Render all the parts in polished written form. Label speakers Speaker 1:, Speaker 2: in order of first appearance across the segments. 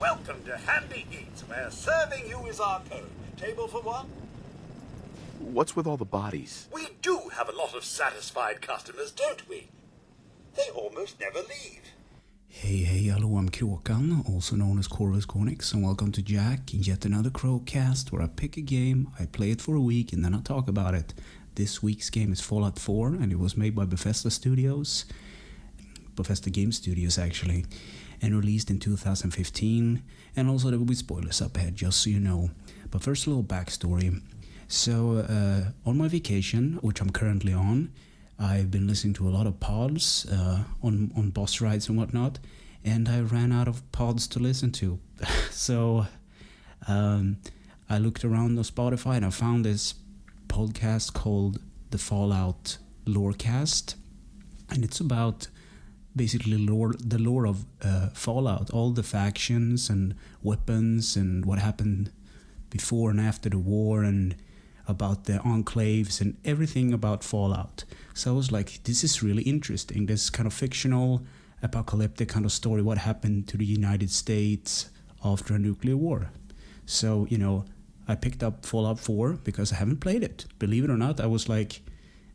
Speaker 1: Welcome to Handy Eats, where serving you is our code. Table for one?
Speaker 2: What's with all the bodies?
Speaker 1: We do have a lot of satisfied customers, don't we? They almost never leave.
Speaker 3: Hey, hello, I'm Kråkan, also known as Kråkan, and welcome to YACC, yet another Crowcast where I pick a game, I play it for a week, and then I talk about it. This week's game is Fallout 4, and it was made by Bethesda Game Studios actually, and released in 2015, and also there will be spoilers up ahead, just so you know. But first, a little backstory. So, on my vacation, which I'm currently on, I've been listening to a lot of pods on bus rides and whatnot, and I ran out of pods to listen to. So I looked around on Spotify and I found this podcast called the Fallout Lorecast, and it's about basically the lore of Fallout, all the factions and weapons and what happened before and after the war, and about the enclaves and everything about Fallout. So I was like, this is really interesting, this kind of fictional apocalyptic kind of story, what happened to the United States after a nuclear war. So, I picked up Fallout 4 because I haven't played it. Believe it or not, I was like,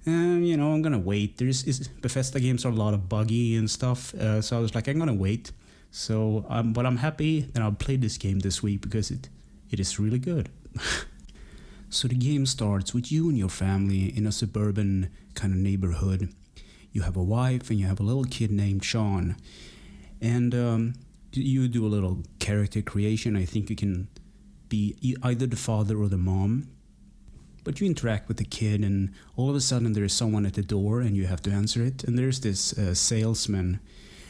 Speaker 3: I'm gonna wait. Bethesda games are a lot of buggy and stuff, so I was like, I'm gonna wait. So, but I'm happy that I'll play this game this week because it is really good. So the game starts with you and your family in a suburban kind of neighborhood. You have a wife and you have a little kid named Sean. And you do a little character creation. I think you can be either the father or the mom. But you interact with the kid, and all of a sudden there is someone at the door and you have to answer it. And there's this salesman,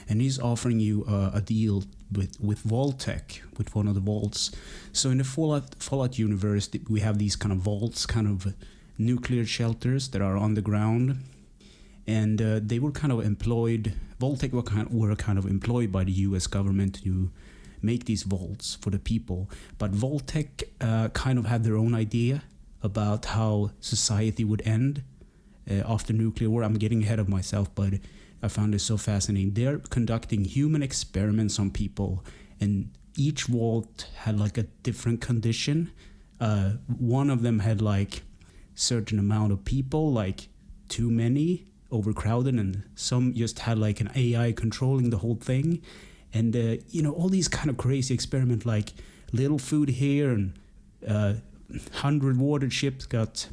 Speaker 3: and he's offering you a deal with Vault-Tec, with one of the vaults. So in the Fallout universe, we have these kind of vaults, kind of nuclear shelters that are on the ground, and they were kind of employed. Vault-Tec were kind of employed by the U.S. government to make these vaults for the people. But Vault-Tec kind of had their own idea about how society would end after nuclear war. I'm getting ahead of myself, but I found it so fascinating. They're conducting human experiments on people, and each vault had like a different condition. One of them had like certain amount of people, like too many, overcrowded, and some just had like an AI controlling the whole thing. And all these kind of crazy experiments, like little food here, and 100 water chips got.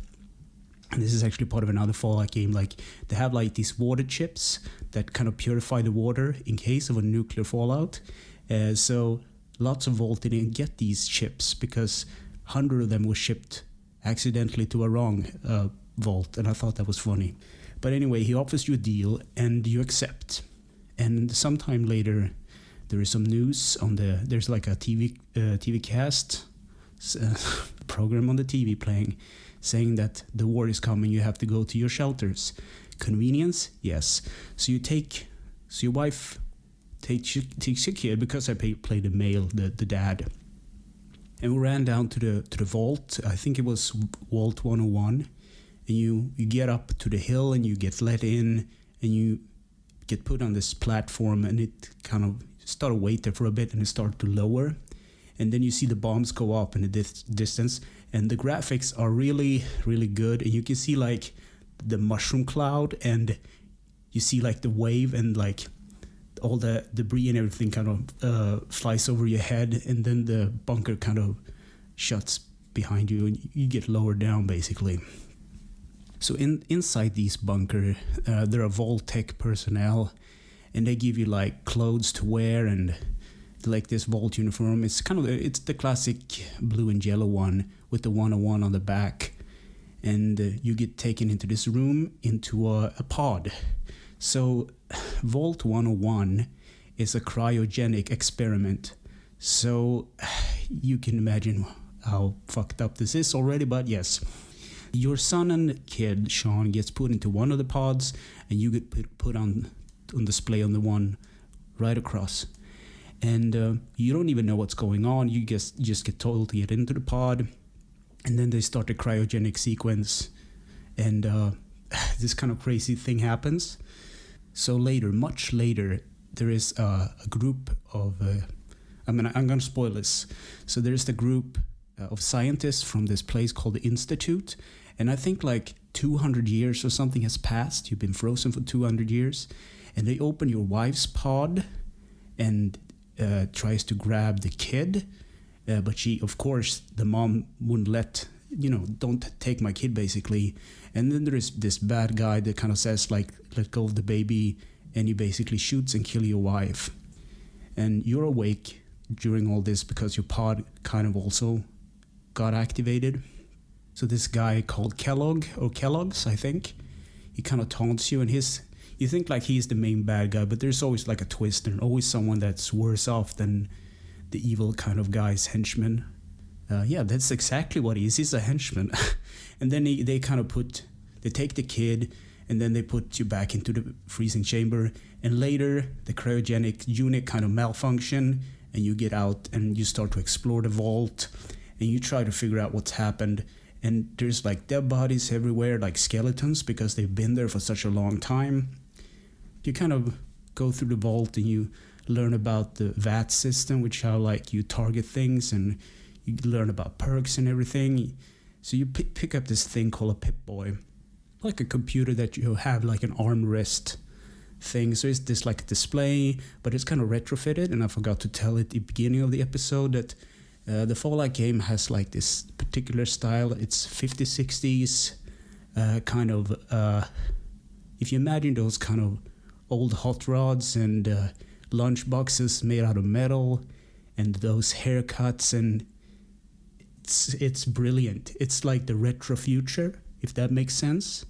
Speaker 3: And this is actually part of another Fallout game. Like, they have like these water chips that kind of purify the water in case of a nuclear fallout. So lots of Vault didn't get these chips because 100 of them were shipped accidentally to a wrong Vault, and I thought that was funny. But anyway, he offers you a deal and you accept. And sometime later, there is some news on there's like a TV cast program on the TV playing, saying that the war is coming, you have to go to your shelters. Convenience? Yes. So your wife takes your kid, because I played the male, the dad. And we ran down to the vault. I think it was Vault 101. And you get up to the hill and you get let in and you get put on this platform, and it kind of started wait there for a bit and it started to lower. And then you see the bombs go up in the distance, and the graphics are really, really good. And you can see like the mushroom cloud, and you see like the wave, and like all the debris and everything kind of flies over your head, and then the bunker kind of shuts behind you, and you get lowered down basically. So inside these bunker, there are Vault-Tec personnel, and they give you like clothes to wear and like this Vault uniform. It's the classic blue and yellow one with the 101 on the back, and you get taken into this room, into a pod. So Vault 101 is a cryogenic experiment. So you can imagine how fucked up this is already, but yes. Your son and kid, Sean, gets put into one of the pods, and you get put on display on the one right across. And you don't even know what's going on. You just get told to get into the pod, and then they start a cryogenic sequence, and this kind of crazy thing happens. So later, much later, there is a group of I'm going to spoil this. So there's the group of scientists from this place called the Institute, and I think like 200 years or something has passed. You've been frozen for 200 years, and they open your wife's pod and tries to grab the kid, but she, of course, the mom wouldn't let, don't take my kid, basically. And then there is this bad guy that kind of says, like, let go of the baby, and he basically shoots and kills your wife. And you're awake during all this because your pod kind of also got activated. So this guy called Kellogg's, I think, he kind of taunts you, and you think like he's the main bad guy, but there's always like a twist, and always someone that's worse off than the evil kind of guy's henchman. Yeah, that's exactly what he is. He's a henchman. And then they take the kid, and then they put you back into the freezing chamber, and later the cryogenic unit kind of malfunction, and you get out and you start to explore the vault, and you try to figure out what's happened. And there's like dead bodies everywhere, like skeletons, because they've been there for such a long time. You kind of go through the vault and you learn about the YACC system, which how like you target things, and you learn about perks and everything. So you pick up this thing called a Pip-Boy, like a computer that you have like an armrest thing. So it's this like display, but it's kind of retrofitted. And I forgot to tell at the beginning of the episode that the Fallout game has like this particular style. It's 50s, 60s kind of, if you imagine those kind of old hot rods and lunch boxes made out of metal and those haircuts, and it's brilliant. It's like the retro future, if that makes sense.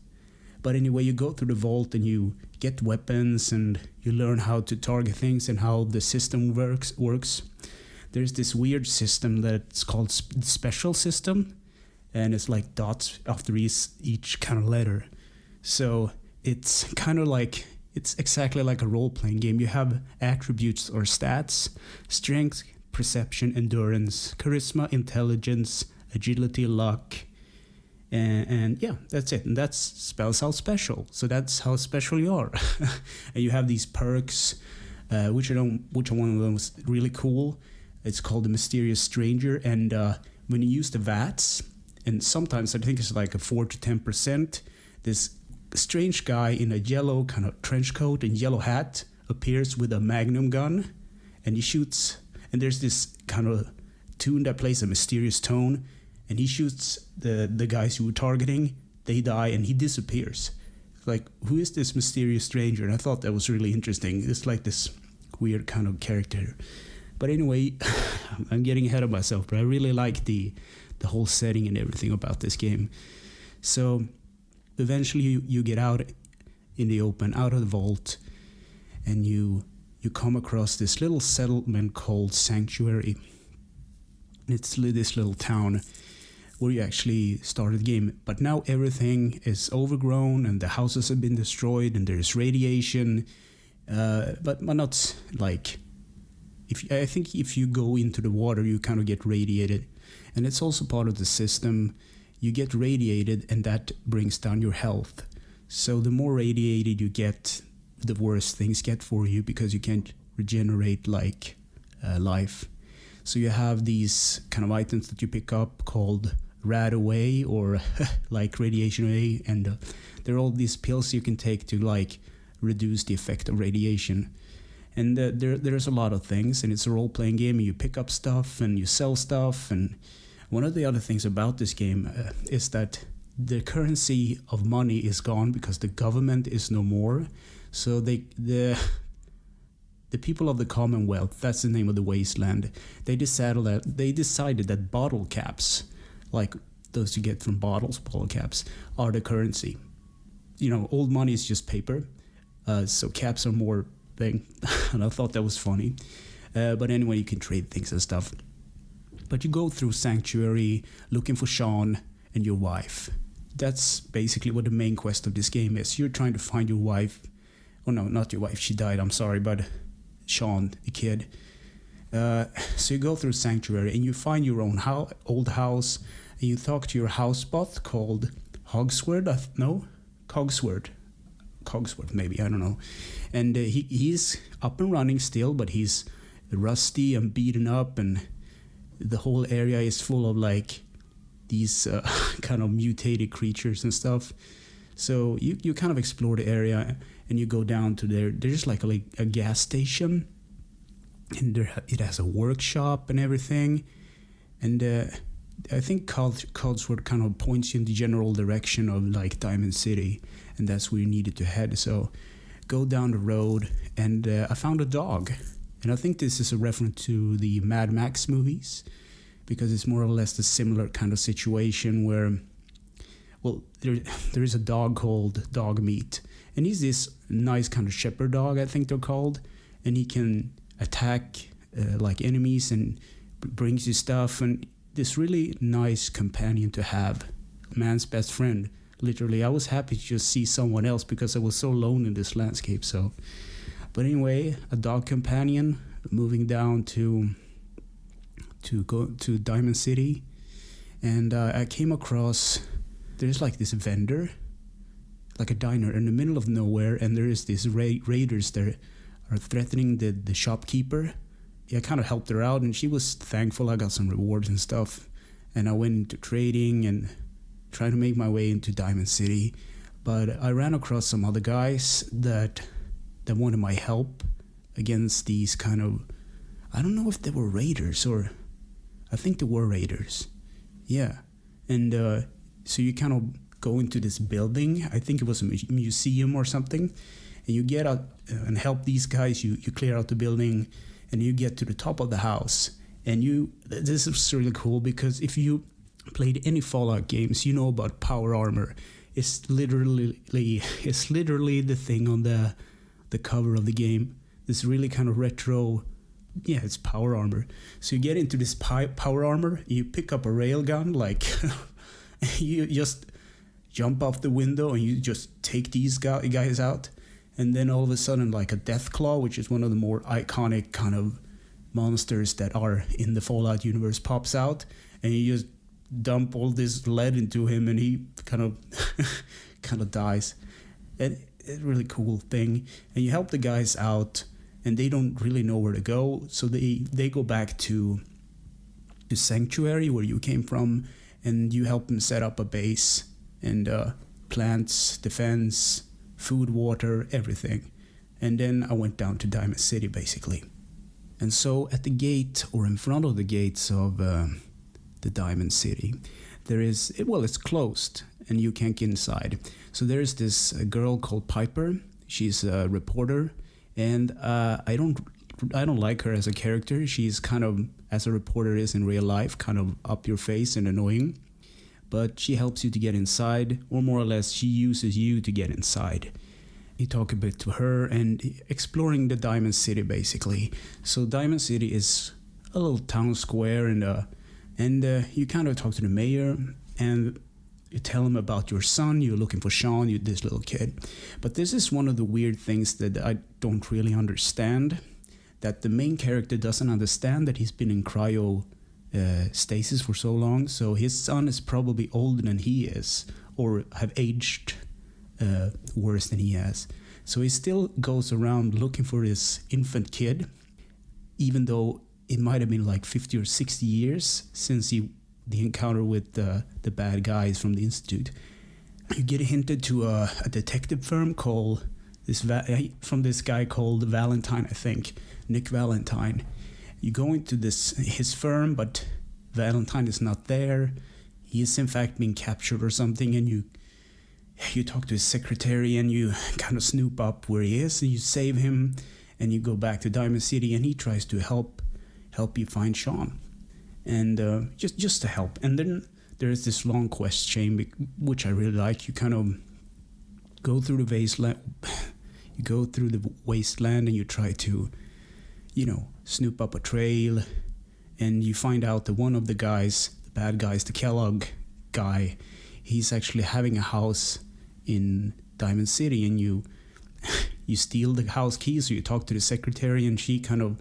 Speaker 3: But anyway, you go through the vault and you get weapons and you learn how to target things and how the system works. There's this weird system that's called special system, and it's like dots after each kind of letter. So it's kind of like, it's exactly like a role-playing game. You have attributes or stats: strength, perception, endurance, charisma, intelligence, agility, luck, and yeah, that's it. And that spells out special. So that's how special you are. And you have these perks, which one of them was really cool. It's called the Mysterious Stranger, and when you use the VATS, and sometimes I think it's like a 4 to 10%, this strange guy in a yellow kind of trench coat and yellow hat appears with a magnum gun, and he shoots, and there's this kind of tune that plays a mysterious tone, and he shoots the guys you were targeting. They die, and he disappears. Like, who is this mysterious stranger? And I thought that was really interesting. It's like this weird kind of character. But anyway, I'm getting ahead of myself, but I really like the whole setting and everything about this game. So eventually you get out in the open, out of the vault, and you come across this little settlement called Sanctuary. It's this little town where you actually started the game. But now everything is overgrown and the houses have been destroyed and there's radiation. But not like... I think if you go into the water, you kind of get radiated. And it's also part of the system. You get radiated, and that brings down your health. So the more radiated you get, the worse things get for you, because you can't regenerate like life. So you have these kind of items that you pick up called Rad Away, or like Radiation Away. And there are all these pills you can take to like reduce the effect of radiation. And there's a lot of things, and it's a role-playing game, and you pick up stuff and you sell stuff. And one of the other things about this game is that the currency of money is gone because the government is no more. So the people of the Commonwealth, that's the name of the wasteland, they decided that bottle caps, like those you get from bottles, bottle caps, are the currency. Old money is just paper, so caps are more thing. And I thought that was funny. But anyway, you can trade things and stuff. But you go through Sanctuary looking for Sean and your wife. That's basically what the main quest of this game is. You're trying to find your wife. Oh no, not your wife, she died, I'm sorry, but Sean, the kid. So you go through Sanctuary and you find your own old house, and you talk to your house bot called Cogsworth, maybe, I don't know. And he's up and running still, but he's rusty and beaten up, and the whole area is full of like these kind of mutated creatures and stuff. So you kind of explore the area, and you go down to there's like a gas station, and it has a workshop and everything. And I think Codsworth kind of points you in the general direction of like Diamond City, and that's where you needed to head. So go down the road, and I found a dog. And I think this is a reference to the Mad Max movies, because it's more or less a similar kind of situation where, well, there is a dog called Dog Meat, and he's this nice kind of shepherd dog, I think they're called, and he can attack like enemies and brings you stuff, and this really nice companion to have, man's best friend. Literally, I was happy to just see someone else because I was so alone in this landscape. So, but anyway, a dog companion, moving down to go to Diamond City, and I came across, there's like this vendor, like a diner in the middle of nowhere, and there is these raiders that are threatening the shopkeeper. I kind of helped her out, and she was thankful. I got some rewards and stuff, and I went into trading and trying to make my way into Diamond City. But I ran across some other guys that wanted my help against these kind of, I don't know if they were raiders, or I think they were raiders. Yeah. And so you kind of go into this building. I think it was a museum or something. And you get out and help these guys. You clear out the building, and you get to the top of the house. And this is really cool, because if you played any Fallout games, you know about power armor. It's literally the thing on the cover of the game. This really kind of retro, yeah, it's power armor. So you get into this power armor, you pick up a railgun, like you just jump off the window and you just take these guys out. And then all of a sudden, like a Deathclaw, which is one of the more iconic kind of monsters that are in the Fallout universe, pops out, and you just dump all this lead into him, and he kind of dies. And it's a really cool thing. And you help the guys out, and they don't really know where to go, so they go back to the sanctuary where you came from, and you help them set up a base and plants, defense, food, water, everything. And then I went down to Diamond City, basically. And so at the gate, or in front of the gates of the Diamond City, there is, well, it's closed and you can't get inside. So there's this girl called Piper. She's a reporter, and I don't like her as a character. She's kind of, as a reporter is in real life, kind of up your face and annoying. But she helps you to get inside, or more or less she uses you to get inside. You talk a bit to her and exploring the Diamond City, basically. So Diamond City is a little town square, and you kind of talk to the mayor, and you tell him about your son. You're looking for Sean, this little kid. But this is one of the weird things that I don't really understand, that the main character doesn't understand that he's been in cryo stasis for so long. So his son is probably older than he is, or have aged worse than he has. So he still goes around looking for this infant kid, even though it might have been like 50 or 60 years since the encounter with the bad guys from the Institute. You get hinted to a detective firm called from this guy called Valentine, I think, Nick Valentine. You go into his firm, but Valentine is not there. He is in fact being captured or something, and you talk to his secretary, and you kind of snoop up where he is, and you save him, and you go back to Diamond City, and he tries to help you find Sean, and just to help. And then there's this long quest chain, which I really like. You kind of go through the wasteland, and you try to, snoop up a trail, and you find out that one of the guys, the bad guys, the Kellogg guy, he's actually having a house in Diamond City, and you steal the house keys. So you talk to the secretary, and she kind of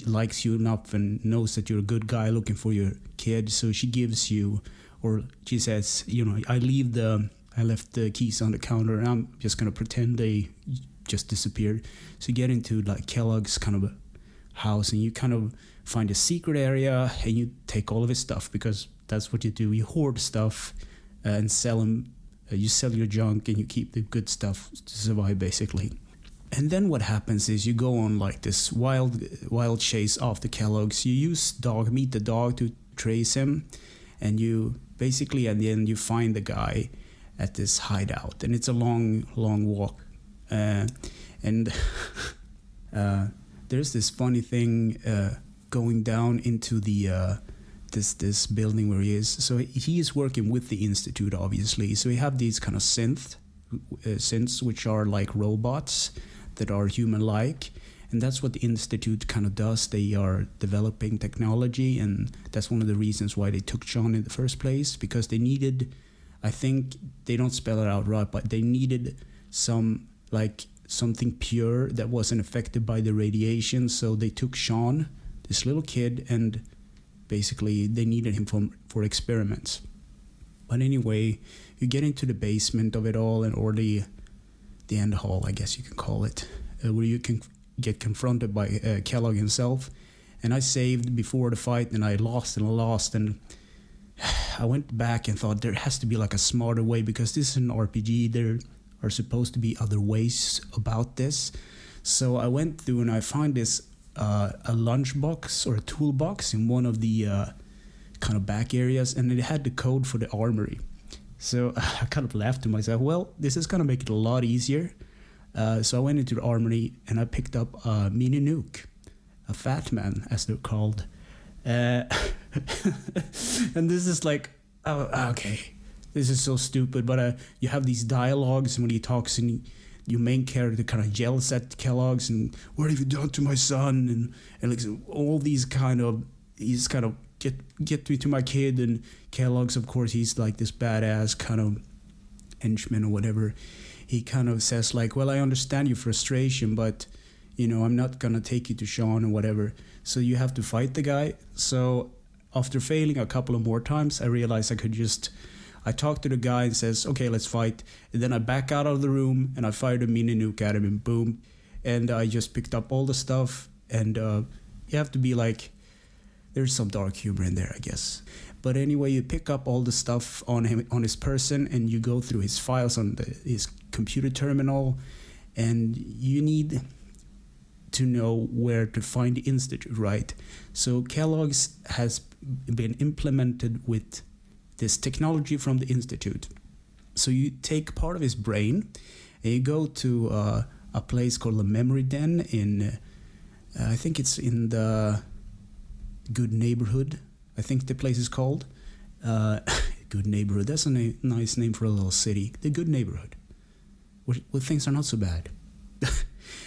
Speaker 3: likes you enough and knows that you're a good guy looking for your kid. So she gives you, or she says, I left the keys on the counter, and I'm just gonna pretend they just disappeared. So you get into like Kellogg's kind of a house, and you kind of find a secret area and you take all of his stuff, because that's what you do. You hoard stuff and sell them. You sell your junk and you keep the good stuff to survive, basically. And then what happens is you go on like this wild chase after Kellogg's. You use meet the dog to trace him, and you basically at the end you find the guy at this hideout, and it's a long walk. And there's this funny thing going down into the this building where he is. So he is working with the Institute, obviously. So we have these kind of synths, which are like robots that are human-like. And that's what the Institute kind of does. They are developing technology, and that's one of the reasons why they took Sean in the first place, because they needed, I think they don't spell it out right, but they needed something pure that wasn't affected by the radiation. So they took Sean, this little kid, and basically they needed him for experiments. But anyway, you get into the basement of it all, or the end hall, I guess you can call it, where you can get confronted by Kellogg himself. And I saved before the fight, and I lost, and I went back and thought there has to be like a smarter way, because this is an RPG. There are supposed to be other ways about this. So I went through and I found this a lunchbox or a toolbox in one of the kind of back areas, and it had the code for the armory. So I kind of laughed to myself, well, this is going to make it a lot easier. So I went into the armory and I picked up a mini nuke, a Fat Man, as they're called. And this is like, oh, okay, this is so stupid. But you have these dialogues, and when he talks, and your main character kind of yells at Kellogg's, and what have you done to my son? And like all these kind of, he's kind of get me to my kid. And Kellogg's, of course, he's like this badass kind of henchman or whatever. He kind of says like, well, I understand your frustration, but I'm not gonna take you to Sean or whatever. So you have to fight the guy. So after failing a couple of more times, I realized I talked to the guy and says, okay, let's fight. And then I back out of the room and I fired a mini nuke at him, and boom. And I just picked up all the stuff. And you have to be like, there's some dark humor in there, I guess. But anyway, you pick up all the stuff on his person, and you go through his files on his computer terminal, and you need to know where to find the Institute, right? So Kellogg's has been implemented with this technology from the Institute. So you take part of his brain, and you go to a place called the Memory Den in, I think it's in the Good Neighborhood, I think the place is called. Good Neighborhood, that's a nice name for a little city. The Good Neighborhood, where things are not so bad.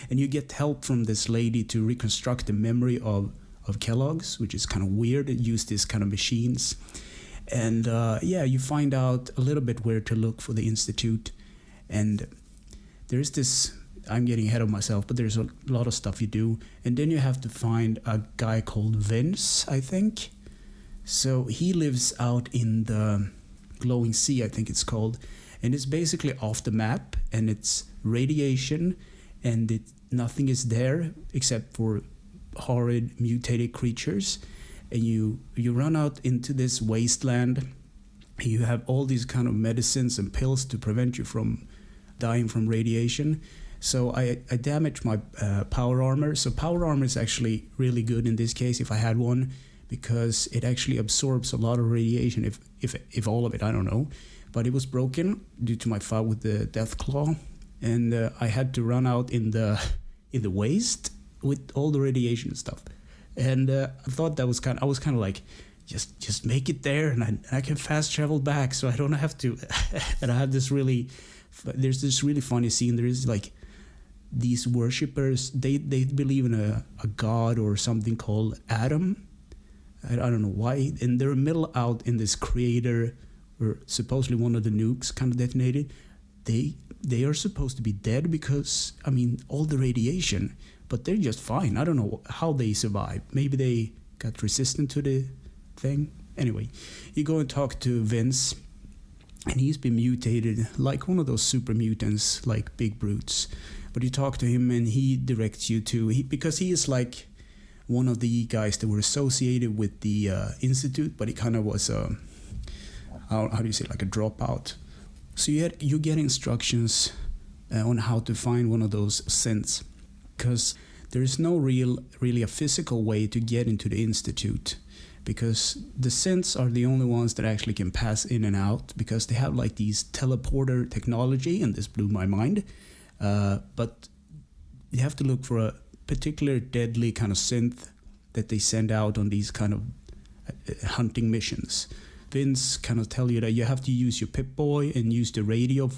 Speaker 3: And you get help from this lady to reconstruct the memory of Kellogg's, which is kind of weird. It used these kind of machines. And you find out a little bit where to look for the Institute. And there's this, I'm getting ahead of myself, but there's a lot of stuff you do. And then you have to find a guy called Vince, I think. So he lives out in the Glowing Sea, I think it's called. And it's basically off the map, and it's radiation, and nothing is there except for horrid mutated creatures. And you run out into this wasteland. You have all these kind of medicines and pills to prevent you from dying from radiation. So I damaged my power armor. So power armor is actually really good in this case, if I had one, because it actually absorbs a lot of radiation, if all of it, I don't know. But it was broken due to my fight with the Death Claw, and I had to run out in the waste with all the radiation and stuff. And I thought I was kind of like, just make it there, and I can fast travel back, so I don't have to. And I have there's this really funny scene. There is like these worshippers. They believe in a god or something called Adam. I don't know why. And they're middle out in this crater where supposedly one of the nukes kind of detonated. They are supposed to be dead because, I mean, all the radiation, but they're just fine. I don't know how they survived. Maybe they got resistant to the thing. Anyway, you go and talk to Vince, and he's been mutated like one of those super mutants, like big brutes. But you talk to him, and he directs you to, because he is like one of the guys that were associated with the institute, but he kind of was how do you say, like a dropout. So you get instructions on how to find one of those synths, because there is no really a physical way to get into the institute, because the synths are the only ones that actually can pass in and out, because they have like these teleporter technology, and this blew my mind. But you have to look for a particular deadly kind of synth that they send out on these kind of hunting missions. Vince kind of tell you that you have to use your Pip-Boy and use the radio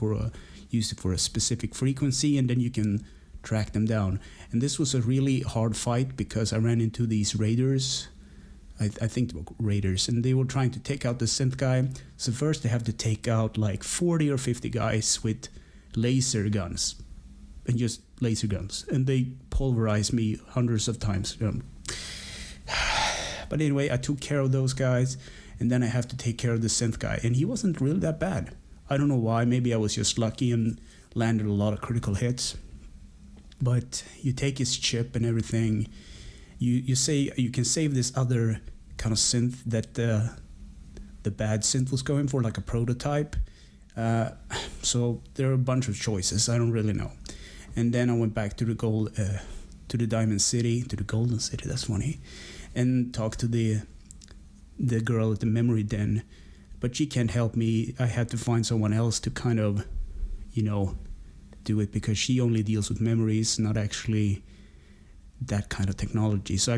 Speaker 3: use it for a specific frequency, and then you can track them down. And this was a really hard fight, because I ran into these raiders. I think they were raiders, and they were trying to take out the synth guy. So first they have to take out like 40 or 50 guys with laser guns, and just laser guns, and they pulverized me hundreds of times. But anyway, I took care of those guys, and then I have to take care of the synth guy, and he wasn't really that bad. I don't know why. Maybe I was just lucky and landed a lot of critical hits. But you take his chip and everything. You say you can save this other kind of synth that the bad synth was going for, like a prototype. So there are a bunch of choices. I don't really know. And then I went back to the Golden City. That's funny, and talked to the girl at the memory den. But she can't help me. I had to find someone else to kind of, do it, because she only deals with memories, not actually that kind of technology. So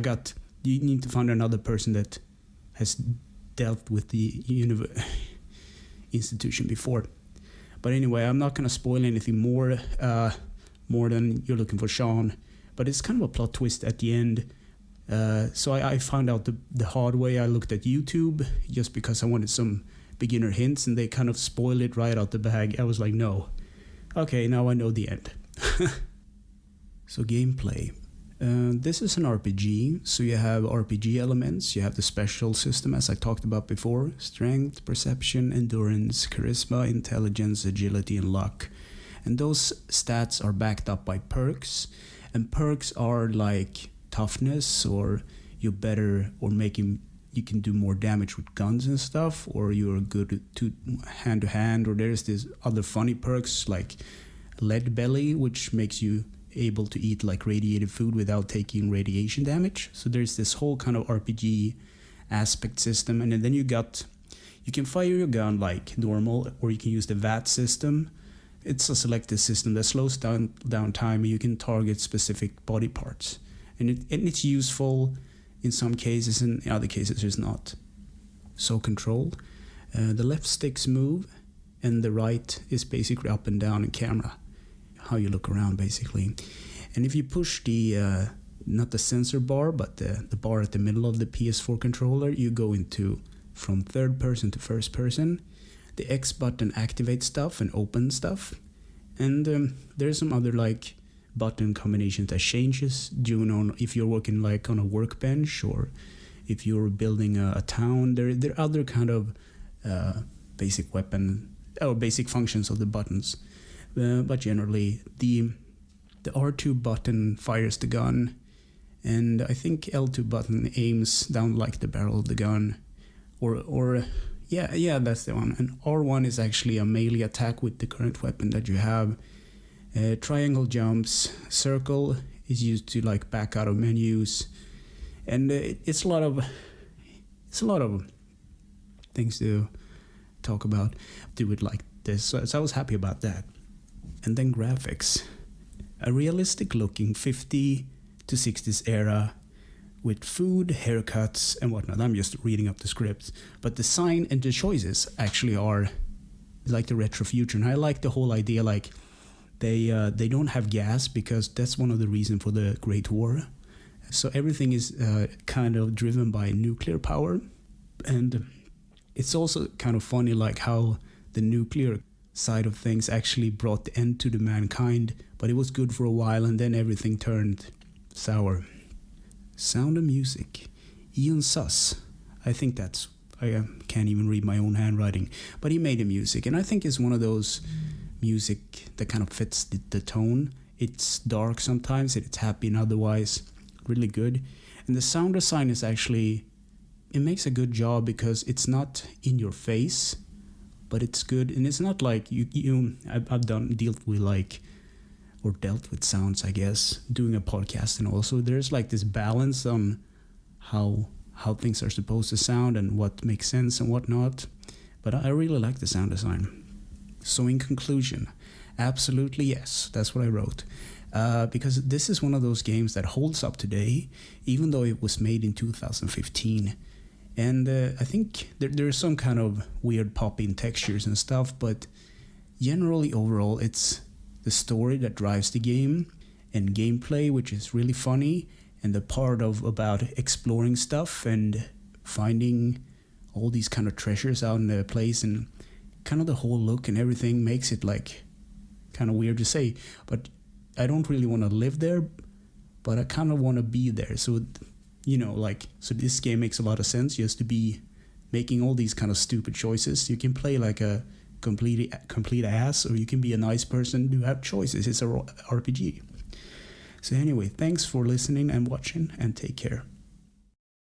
Speaker 3: you need to find another person that has dealt with the institution before. But anyway, I'm not going to spoil anything more than you're looking for Sean. But it's kind of a plot twist at the end. So I found out the hard way. I looked at YouTube just because I wanted some beginner hints, and they kind of spoiled it right out the bag. I was like, no. Okay, now I know the end. So gameplay. This is an RPG, so you have RPG elements, you have the special system as I talked about before, strength, perception, endurance, charisma, intelligence, agility, and luck. And those stats are backed up by perks, and perks are like toughness, or you're better, or you can do more damage with guns and stuff, or you're good to hand, or there's this other funny perks like lead belly, which makes you able to eat like radiated food without taking radiation damage. So there's this whole kind of RPG aspect system, and then you can fire your gun like normal, or you can use the VAT system. It's a selective system that slows down time, and you can target specific body parts, and it's useful in some cases, and in other cases it's not so controlled. The left stick's move, and the right is basically up and down in camera, how you look around basically. And if you push the not the sensor bar, but the bar at the middle of the PS4 controller, you go into from third person to first person. The X button activates stuff and opens stuff, and there's some other like button combinations that changes depending on if you're working like on a workbench, or if you're building a town. There are other kind of basic weapon or basic functions of the buttons, but generally the R2 button fires the gun, and I think L2 button aims down like the barrel of the gun, or yeah, that's the one. And R1 is actually a melee attack with the current weapon that you have. Triangle jumps. Circle is used to like back out of menus, and it's a lot of things to talk about. Do it like this, so I was happy about that. And then graphics, a realistic looking 50 to 60s era with food, haircuts, and whatnot. I'm just reading up the scripts, but the design and the choices actually are like the retro future, and I like the whole idea like. They don't have gas, because that's one of the reasons for the Great War. So everything is kind of driven by nuclear power. And it's also kind of funny like how the nuclear side of things actually brought the end to the mankind. But it was good for a while, and then everything turned sour. Sound of music. Ian Suss. I think that's... I can't even read my own handwriting. But he made the music, and I think it's one of those... music that kind of fits the tone. It's dark sometimes, it's happy and otherwise really good. And the sound design is actually, it makes a good job because it's not in your face, but it's good. And it's not like I've dealt with sounds, I guess, doing a podcast, and also there's like this balance on how things are supposed to sound and what makes sense and what not. But I really like the sound design. So in conclusion, absolutely yes, that's what I wrote. Because this is one of those games that holds up today, even though it was made in 2015. And I think there are some kind of weird popping textures and stuff, but generally overall it's the story that drives the game, and gameplay, which is really funny, and the part about exploring stuff and finding all these kind of treasures out in the place, and kind of the whole look and everything makes it like kind of weird to say, but I don't really want to live there, but I kind of want to be there. So, so this game makes a lot of sense just to be making all these kind of stupid choices. You can play like a complete ass, or you can be a nice person. You have choices. It's a RPG. So anyway, thanks for listening and watching, and take care.